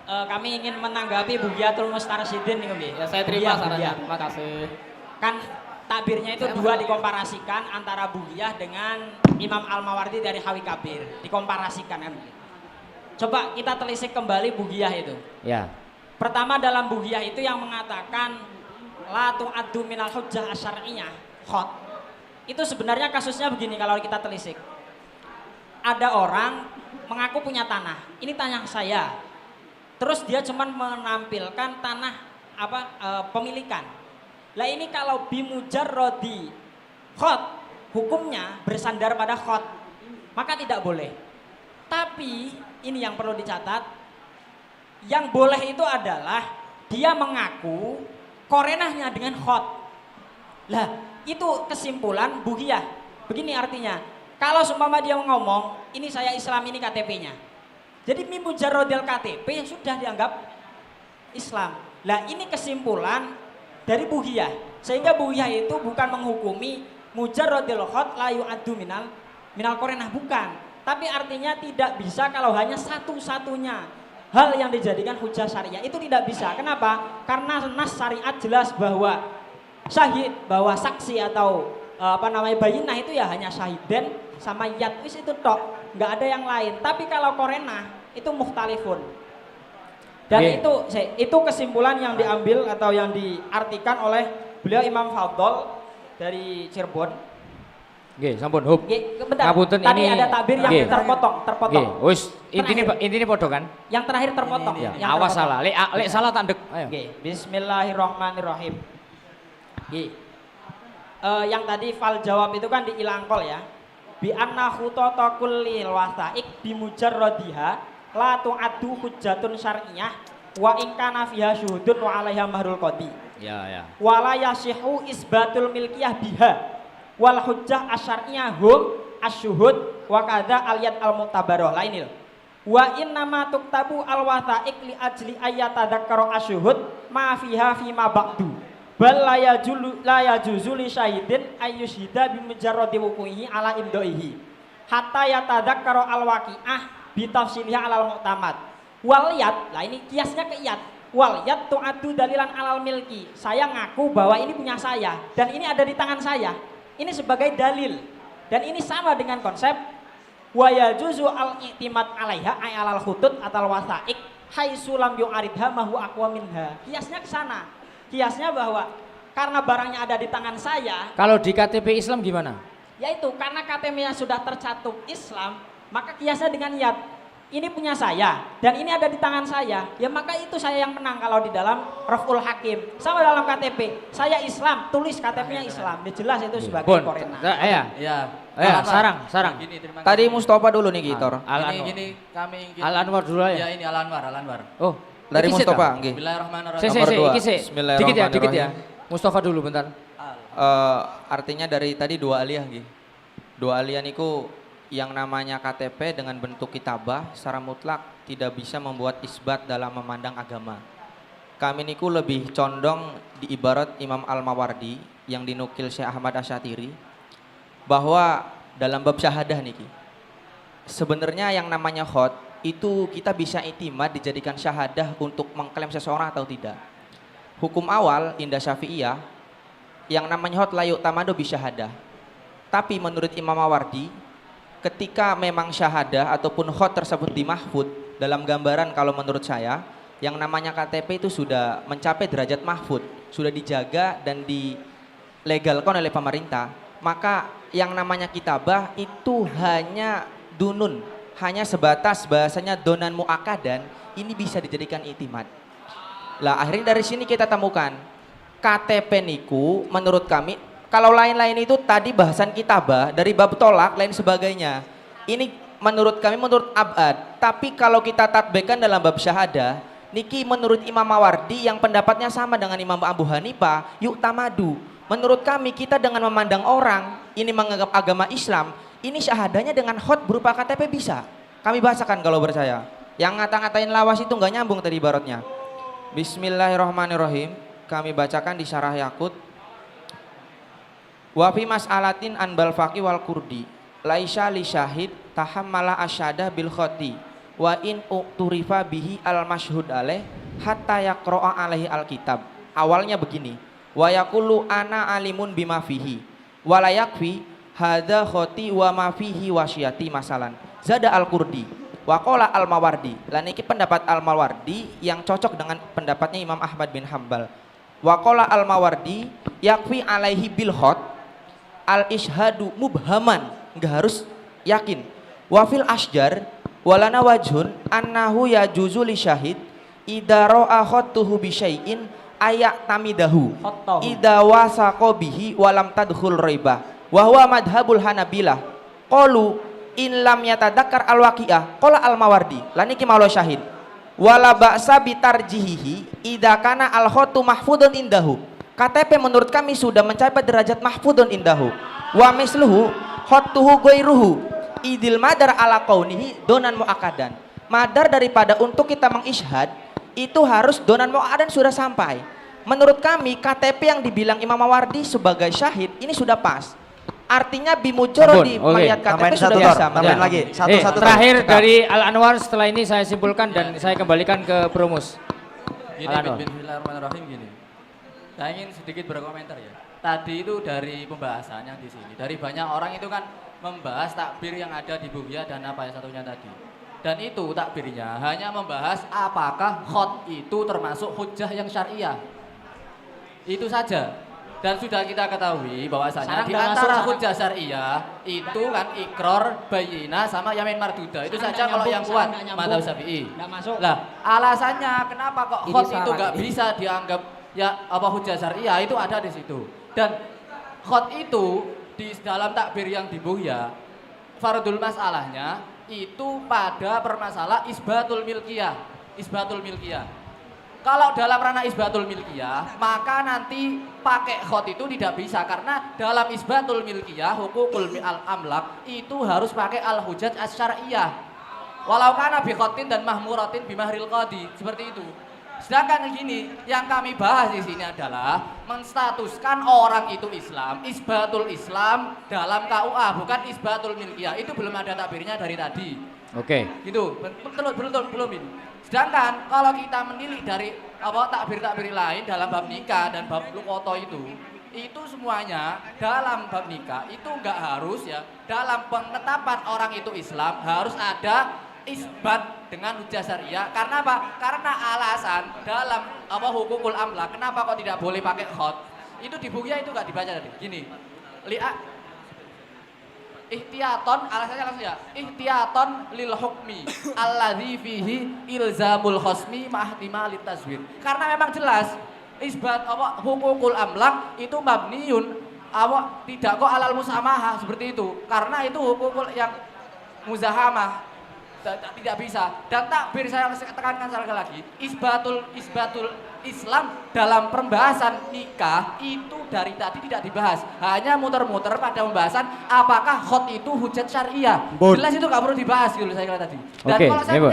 kami ingin menanggapi Bugiyatul Mustarsyidin nih, Nggih. Ya saya terima Bugiyah, sarannya. Bugiyah. Terima kasih. Kan takbirnya itu dua dikomparasikan antara Bugiyah dengan Imam Al-Mawardi dari Hawi Kabir, dikomparasikan kan. Coba kita telisik kembali Bugiyah itu. Ya. Pertama dalam Bugiyah itu yang mengatakan la tu'addu minal hujjah asyariyah khot. Itu sebenarnya kasusnya begini kalau kita telisik. Ada orang mengaku punya tanah. Ini tanah saya. Terus dia cuma menampilkan tanah pemilikan. Lah ini kalau bimujarrodi khot, hukumnya bersandar pada khot, maka tidak boleh. Tapi ini yang perlu dicatat, yang boleh itu adalah dia mengaku korenahnya dengan khot. Lah itu kesimpulan Bugiyah. Begini artinya, kalau seumpama dia ngomong ini saya Islam, ini KTP-nya, jadi mimujarrodil KTP sudah dianggap Islam. Lah ini kesimpulan dari Bugiyah, sehingga Bugiyah itu bukan menghukumi mujarrodil khot la yu'addu minal korenah, bukan. Tapi artinya tidak bisa kalau hanya satu-satunya hal yang dijadikan hujah syariah, itu tidak bisa. Kenapa? Karena nas syariat jelas bahwa syahid, bahwa saksi atau bayinah itu ya hanya syahiden sama yad, wis itu tok, nggak ada yang lain. Tapi kalau korenah itu mukhtalifun. Dan itu kesimpulan yang diambil atau yang diartikan oleh beliau Imam Fadl dari Cirebon. Nggih, sampun hub. Bentar, Ngapunten tadi ini ada tabir yang terpotong. Nggih, wis intine padha kan? Yang terakhir terpotong. Ya, Yang awas terpotong. salah. Lek salah tandek. Ayo. Nggih, bismillahirrahmanirrahim. Nggih. Yang tadi fal jawab itu kan di ilangkol ya. Bi anna khutata kulli wasaik bi mujarradiha la tu'addu hujjatun syar'iyyah wa in kana fiha syuhudun wa 'alaiha mahrul qadi. Ya. Wala yasihu isbatul milkiyah biha wal hujjah asyariyah hum asyuhud wa kadza aliyat al mu'tabarah. Lah ini loh. Wa inna ma tuktabu al wathaiq li ajli ayatadzakkaru asyuhud ma fiha fi ma ba'du. Bal la yajuzu li syahidin ayyushhida bi mujarradi wuqu'ihi ala imdaihi hatta yatadzakkaru al waqi'ah bi tafsiliha alal mu'tamad. Wal yad, lah ini kiasnya ke yad. Wal yad tu'addu dalilan alal milki. Saya ngaku bahwa ini punya saya dan ini ada di tangan saya. Ini sebagai dalil, dan ini sama dengan konsep wa yajuzu al-i'timad 'alaiha ay 'alal khutut atal wasaik haitsu lam yu'aridha ma huwa aqwa minha. Kiasnya ke sana. Kiasnya bahwa karena barangnya ada di tangan saya. Kalau di KTP Islam gimana? Yaitu karena KTP-nya sudah tercantum Islam, maka kiasnya dengan yad. Ini punya saya dan ini ada di tangan saya, ya maka itu saya yang menang kalau di dalam Raf'ul Hakim. Sama dalam KTP, saya Islam, tulis KTP-nya Islam, dia jelas itu sebagai korena. Ya. Sarang. Gini, terima kasih. Tadi Mustafa dulu nih Gitor. Gini, kami ingin. Al Anwar dulu ya. Ya ini Al Anwar. Oh, Dari iki sih, Mustafa, ta? nggih. Bismillahirrahmanirrahim. Nomor dua. Iki sih. Dikit ya. Mustafa dulu bentar. Artinya dari tadi dua aliyah nggih. Dua aliyah niku yang namanya KTP dengan bentuk kitabah secara mutlak tidak bisa membuat isbat dalam memandang agama. Kami niku lebih condong di ibarat Imam Al-Mawardi yang dinukil Syekh Ahmad Asyatiri bahwa dalam bab syahadah niki sebenarnya yang namanya khot itu kita bisa itimad dijadikan syahadah untuk mengklaim seseorang atau tidak. Hukum awal indah Syafi'iyah yang namanya khot layuk tamado bisyahadah. Tapi menurut Imam Mawardi ketika memang syahadah ataupun khot tersebut di mahfud, dalam gambaran kalau menurut saya yang namanya KTP itu sudah mencapai derajat mahfud, sudah dijaga dan dilegalkan oleh pemerintah, maka yang namanya kitabah itu hanya dunun, hanya sebatas bahasanya donan mu'akadan, ini bisa dijadikan itimad. Lah akhirnya dari sini kita temukan KTP niku menurut kami, kalau lain-lain itu tadi bahasan kitabah dari bab tolak lain sebagainya. Ini menurut kami menurut abad. Tapi kalau kita tatbekan dalam bab syahadah, niki menurut Imam Mawardi yang pendapatnya sama dengan Imam Abu Hanifah, yuk tamadu. Menurut kami kita dengan memandang orang ini menganggap agama Islam, ini syahadahnya dengan khot berupa KTP bisa. Kami bahasakan kalau percaya. Yang ngata-ngatain lawas itu nggak nyambung tadi ibaratnya. Bismillahirrahmanirrahim. Kami bacakan di Syarah Yakut. Wa fi mas'alatin an bal faqi wal kurdi laisha li syahid tahammala asyadah bil khoti wa in ukturifa bihi al masyhud alaih hatta yaqra'a alaihi alkitab. Awalnya begini, wa yaqulu ana alimun bima fihi wa la yakfi hadza khoti wa ma fihi wasyati masalan. Zada al-Qurdi wa qala al-Mawardi. Lan iki pendapat al-Mawardi yang cocok dengan pendapatnya Imam Ahmad bin Hambal. Wa qala al-Mawardi yakfi alaihi bil khot al-ishhadu mubhaman, enggak harus yakin. Wa fil asjar walana wajhun annahu yajuzu li syahid idza ra'a khattuhu bi syai'in ayak tamidahu Khattahu. idza wasaqa bihi walam tadkhul raibah wa huwa madhabul Hanabilah qalu in lam yatadakkar al-waqi'ah qala al-Mawardi lan iki maula syahid wala ba'sa bitarjihihi idza kana al-khattu mahfudun indahu. KTP menurut kami sudah mencapai derajat mahfudun indahu wa misluhu khattuhu ghairuhu idil madar ala kaunihi donan mu'akadan. Madar daripada untuk kita mengisyhad itu harus donan mu'akadan sudah sampai. Menurut kami KTP yang dibilang Imam Mawardi sebagai syahid ini sudah pas. Artinya bimujoro di melihat KTP Tambahin sudah satu, bisa. Tor. Tambahin lagi. Satu-satu. Terakhir dari Al Anwar, setelah ini saya simpulkan dan saya kembalikan ke Promus. Gini, Al-Anwar. Bismillahirrahmanirrahim gini. Saya ingin sedikit berkomentar ya. Tadi itu dari pembahasannya di sini, dari banyak orang itu kan membahas takbir yang ada di Bughya dan apa yang satunya tadi. Dan itu takbirnya hanya membahas apakah khot itu termasuk hujjah yang syariah. Itu saja. Dan sudah kita ketahui bahwasanya Sarang di nggak antara masuk, hujjah syariah itu kan ikror, bayina sama yamin marduda. Itu Sarang saja nggak kalau nyambung, yang sarang kuat nggak nyambung. madzhab Syafi'i. Nggak masuk. Lah, alasannya kenapa kok Ini khot itu sarang nggak ini. bisa dianggap ya apa hujjah syariah itu ada di situ. Dan khot itu di dalam takbir yang di Bughya fardul masalahnya itu pada permasalah isbatul milkiyah. Isbatul milkiyah. Kalau dalam ranah isbatul milkiyah, maka nanti pakai khot itu tidak bisa karena dalam isbatul milkiyah hukukul al-amlak itu harus pakai al-hujjat asy-syar'iyyah. Walau kana bi khotin dan mahmuratin bi mahril qadi, seperti itu. Sedangkan gini, yang kami bahas di sini adalah menstatuskan orang itu Islam, isbatul Islam dalam KUA, bukan isbatul milkiyah. Itu belum ada takbirnya dari tadi. Oke. Gitu, belum ini. Sedangkan kalau kita menilik dari apa takbir-takbir lain dalam bab nikah dan bab lukoto itu semuanya dalam bab nikah itu enggak harus ya dalam penetapan orang itu Islam harus ada isbat dengan hujjah syariah. Karena apa? Karena alasan dalam apa hukukul amlak kenapa kok tidak boleh pakai khot? Itu di Bughya itu enggak dibaca tadi. Gini. Ihtiyaton, alasannya langsung ya. Ihtiyaton lil hukmi alladzi fihi ilzamul khosmi mahtimalit tazwir. Karena memang jelas isbat apa hukukul amlak itu mabniun apa tidak kok alal musamahah seperti itu. Karena itu hukukul yang muzahamah tidak bisa. Dan takbir saya tekankan sekali lagi, isbatul Islam dalam pembahasan nikah itu dari tadi tidak dibahas, hanya muter-muter pada pembahasan apakah khot itu hujjat syariah. Jelas itu nggak perlu dibahas gitu saya kira tadi. Dan Oke, kalau saya Nebon.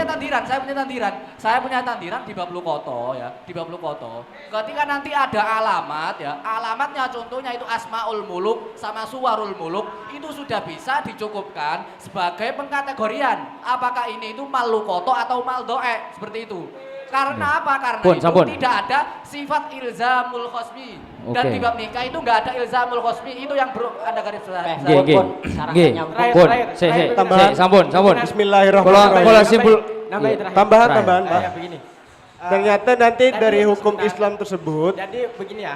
punya tandiran di bab lukoto ya, di bab lukoto. Ketika nanti ada alamat ya, alamatnya contohnya itu asmaul muluk sama suwarul muluk itu sudah bisa dicukupkan sebagai pengkategorian apakah ini itu mal lukoto atau mal doe seperti itu. Karena apa? Karena Sampun. itu tidak ada sifat ilzamul khosmi. Dan Oke. di bab nikah itu nggak ada ilzamul khosmi. Itu yang perlu Anda garis besar. Sampun. Bismillahirrahmanirrahim. Kalau simpul Tambahan, Terakhir. Pak. Begini. Ternyata nanti tadi dari hukum sebentar. Islam tersebut, Jadi begini ya.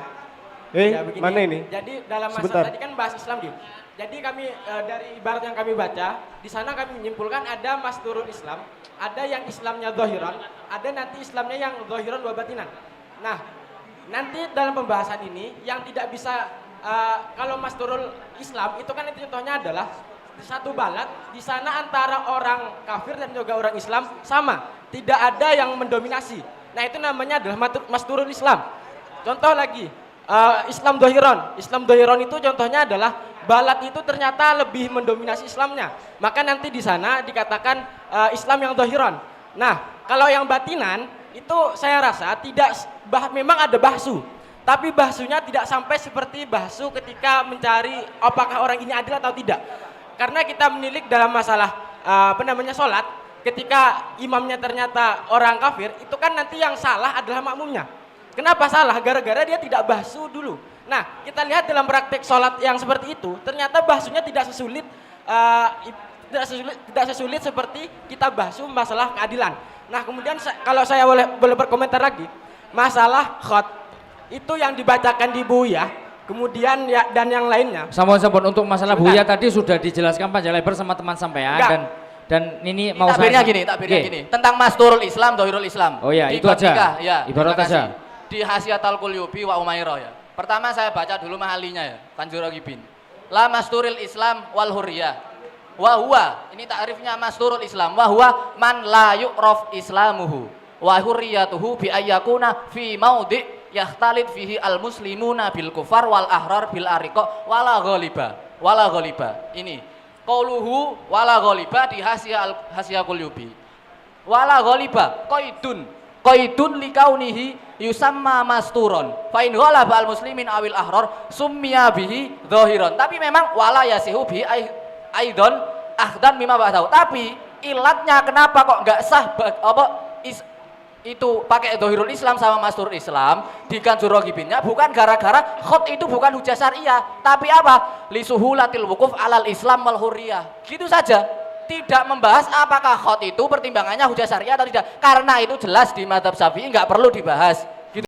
Ya, begini. mana ini? Jadi dalam masa Sebentar. tadi kan bahas Islam gitu. Jadi kami dari ibarat yang kami baca, di sana kami menyimpulkan ada masturul Islam, ada yang Islamnya zahiran, ada nanti Islamnya yang zahiran wa batinan. Nah, nanti dalam pembahasan ini yang tidak bisa kalau masturul Islam itu kan itu contohnya adalah satu balad di sana antara orang kafir dan juga orang Islam sama, tidak ada yang mendominasi. Nah, itu namanya adalah masturul Islam. Contoh lagi Islam dohiron itu contohnya adalah balat itu ternyata lebih mendominasi Islamnya, maka nanti di sana dikatakan Islam yang dohiron. Nah, kalau yang batinan itu saya rasa tidak memang ada bahsu, tapi bahsunya tidak sampai seperti bahsu ketika mencari apakah orang ini adil atau tidak. Karena kita menilik dalam masalah sholat, ketika imamnya ternyata orang kafir, itu kan nanti yang salah adalah makmumnya. Kenapa salah? Gara-gara dia tidak basuh dulu. Nah, kita lihat dalam praktek sholat yang seperti itu, ternyata basuhnya tidak sesulit seperti kita basuh masalah keadilan. Nah, kemudian kalau saya boleh berkomentar lagi, masalah khot itu yang dibacakan di Buya, kemudian ya dan yang lainnya. Sampun untuk masalah Sebentar. Buya tadi sudah dijelaskan panjang lebar sama teman sampean Enggak. dan ini mau Takbirnya saya takbirnya Oke. gini. Tentang Masturul Islam, Dohirul Islam. Oh ya, Di itu bab aja. nikah, ya. Ibarat terima kasih. aja. Di Hasiatul Qulyubi wa Umairah ya. Pertama saya baca dulu mahalinya ya, Kanjuragibin. La Masturul Islam wal hurriyah. Wa huwa, ini takrifnya Masturul Islam. Wa huwa man la yu'raf islamuhu wa hurriyatuhu bi ayyakuna fi maudhi yahtalit fihi al muslimuna bil kufar wal ahrar bil ariqa wala ghaliba. Wala ghaliba. Ini qauluhu wala ghaliba di Hasya Qulyubi. Wala ghaliba qaidun likaunihi yusamma masturon fa in ghalaba al muslimin awil ahrar summiya bihi dhahiran. Tapi memang wala yasihu bi aidon ahdan mimma ba'dahu. Tapi ilatnya kenapa kok enggak sah itu pakai Dohirul Islam sama Masturul Islam di Kanjuragibinnya bukan gara-gara khot itu bukan hujah syariah, tapi apa? Lisuhulatil wukuf alal Islam wal hurriyah. Gitu saja. Tidak membahas apakah khot itu pertimbangannya hujah syariah atau tidak. Karena itu jelas di mazhab Syafi'i nggak perlu dibahas.